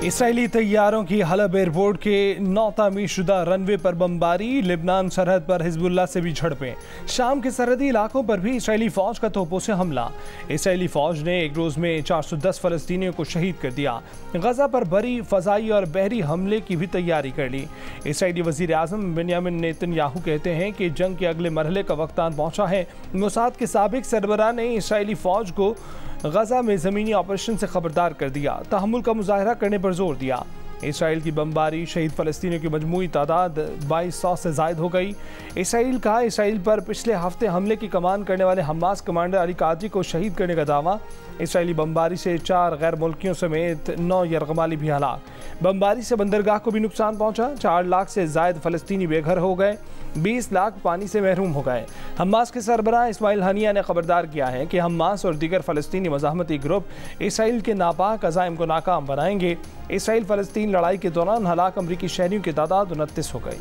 Israeli तैयारों की हलब airport के नौतामीर शुदा रनवे पर बमबारी, लिबनान सरहद पर हिजबुल्लाह से भी झड़पें, शाम के सरहदी इलाकों पर भी इसराइली फौज का तोपों से हमला। इसराइली फौज ने एक रोज में 410 फलस्तीनियों को शहीद कर दिया। गजा पर बड़ी फजाई और बहरी हमले की भी तैयारी कर ली। इसराइली वजीर आजम बेंयामिन नेतन्याहू कहते हैं कि जंग के अगले मरहले का वक्त आन पहुंचा है। मोसाद के साबिक सरबराह ने इसराइली फौज को गजा में ज़मीनी ऑपरेशन से खबरदार कर दिया, तहम्मुल का मुजाहरा करने पर जोर दिया। इसराइल की बमबारी शहीद फ़लस्तीनियों की मजमूई तादाद 2200 से ज़ायद हो गई। इसराइल पर पिछले हफ्ते हमले की कमान करने वाले हमास कमांडर अली कादरी को शहीद करने का दावा। इसराइली बमबारी से 4 गैर मुल्कियों समेत 9 यरगमाली भी हलाक। बमबारी से बंदरगाह को भी नुकसान पहुंचा। 4 लाख से ज़ायद फ़लस्तीनी बेघर हो गए, 20 लाख पानी से महरूम हो गए। हमास के सरबराह इस्माइल हनिया ने खबरदार किया है कि हमास और दीगर फ़लस्तीनी मज़ाहमती ग्रुप इसराइल के नापाक अज़ाइम को नाकाम बनाएंगे। इसराइल फ़लस्तीन लड़ाई के दौरान हलाक अमरीकी शहरियों की तादाद 29 हो गई।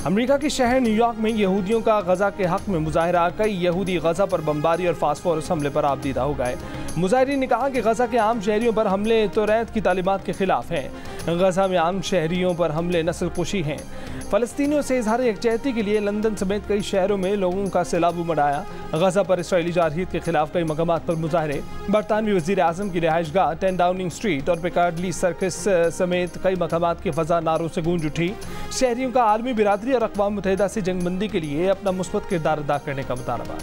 अमेरिका के शहर न्यूयॉर्क में यहूदियों का गजा के हक में मुजाहरा। कई यहूदी गजा पर बमबारी और फास्फोरस हमले पर आबदीदा हो गए। मुजाहिरीन ने कहा कि गजा के आम शहरियों पर हमले तौरात की तालीमात के खिलाफ हैं। गजा में आम शहरियों पर हमले नस्ल कुशी हैं। फ़लस्तीनियों से इजहार यकजहती के लिए लंदन समेत कई शहरों में लोगों का सैलाब उमड़ा। गजा पर इसराइली जारहीत के खिलाफ कई मकामात पर मुजाहरे। बरतानवी वज़ीर आज़म की रिहाइशगाह 10 डाउनिंग स्ट्रीट और पिकार्डली सर्कस समेत कई मकामात की फ़ज़ा नारों से गूंज उठी। शहरियों का आलमी बिरादरी और अक़वाम मुत्तहिदा से जंगबंदी के लिए अपना मुस्बत किरदार अदा करने का मुतालबा।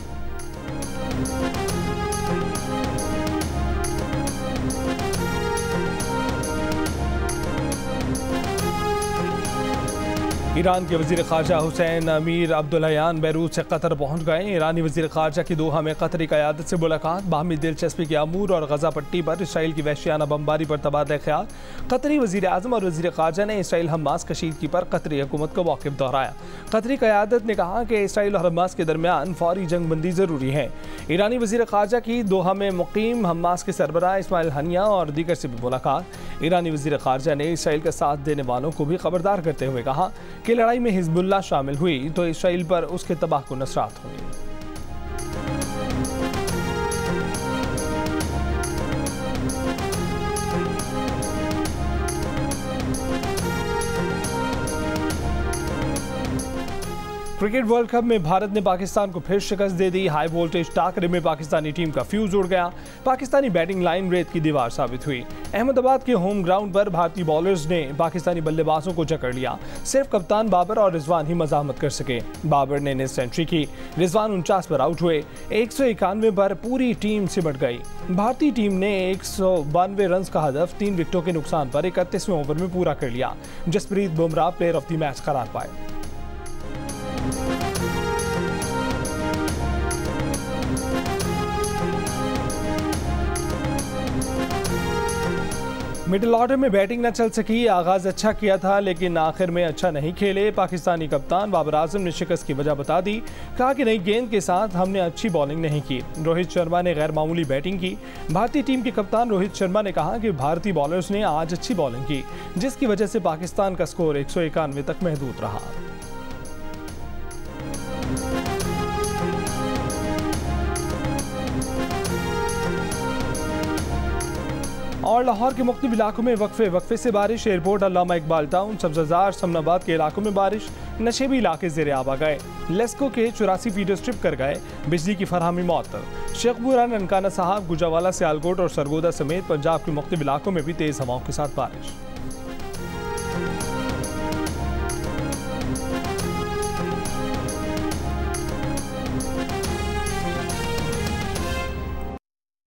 ईरान के वज़ीर ख़ारजा हुसैन अमीर अब्दुल्लायान बैरूत से कतर पहुँच गए। ईरानी वज़ीर ख़ारजा की दोहा में कतरी क़यादत से मुलाकात। बाहमी दिलचस्पी के अमूर और गजा पट्टी पर इसराइल की वहशियाना बमबारी पर तबादला ख्याल। कतरी वज़ीर आज़म और वज़ीर ख़ारजा ने इसराइल हमास कशीदगी पर कतरी हुकूमत का मौक़िफ़ दोहराया। कतरी क़यादत ने कहा कि इसराइल और हमास के दरमियान फ़ौरी जंगबंदी ज़रूरी है। ईरानी वज़ीर ख़ारजा की दोहा में मुक़ीम हमास के सरबराह इस्माइल हनिया और दीगर से भी मुलाकात। ईरानी वज़ीर ख़ारजा ने इसराइल का साथ देने वालों को भी खबरदार करते हुए कहा कि लड़ाई में हिजबुल्लाह शामिल हुई तो इसराइल पर उसके तबाहकुन असरात होंगे। क्रिकेट वर्ल्ड कप में भारत ने पाकिस्तान को फिर शिकस्त दे दी। हाई वोल्टेज टाकरे में पाकिस्तानी टीम का फ्यूज उड़ गया। पाकिस्तानी बैटिंग लाइन रेत की दीवार साबित हुई। अहमदाबाद के होम ग्राउंड पर भारतीय बॉलर्स ने पाकिस्तानी बल्लेबाजों को जकड़ लिया। सिर्फ कप्तान बाबर और रिजवान ही मज़ाहमत कर सके। बाबर ने सेंचुरी की, रिजवान 49 पर आउट हुए। 191 पर पूरी टीम सिमट गई। भारतीय टीम ने 192 रन का हदफ 3 विकेटों के नुकसान पर 31वें ओवर में पूरा कर लिया। Jasprit Bumrah player of the match करार पाए। मिडिल ऑर्डर में बैटिंग न चल सकी। आगाज अच्छा किया था लेकिन आखिर में अच्छा नहीं खेले। पाकिस्तानी कप्तान बाबर आजम ने शिकस्त की वजह बता दी। कहा कि नई गेंद के साथ हमने अच्छी बॉलिंग नहीं की। रोहित शर्मा ने गैर मामूली बैटिंग की। भारतीय टीम के कप्तान रोहित शर्मा ने कहा कि भारतीय बॉलर्स ने आज अच्छी बॉलिंग की, जिसकी वजह से पाकिस्तान का स्कोर 191 तक महदूद रहा। और लाहौर के मुख्तलिफ इलाकों में वक्फे से बारिश। एयरपोर्ट, अल्लामा इकबाल टाउन, सब्ज़ाजार, समनाबाद के इलाकों में बारिश। नशेबी इलाके ज़ेरे आब आ गए। लेस्को के 84 फीडर स्ट्रिप कर गए। बिजली की फरहमी मअतल। शेखपुरा, ननकाना साहब, गुजरावाला, सियालकोट और सरगोदा समेत पंजाब के मुख्तलिफ इलाकों में भी तेज़ हवाओं के साथ बारिश।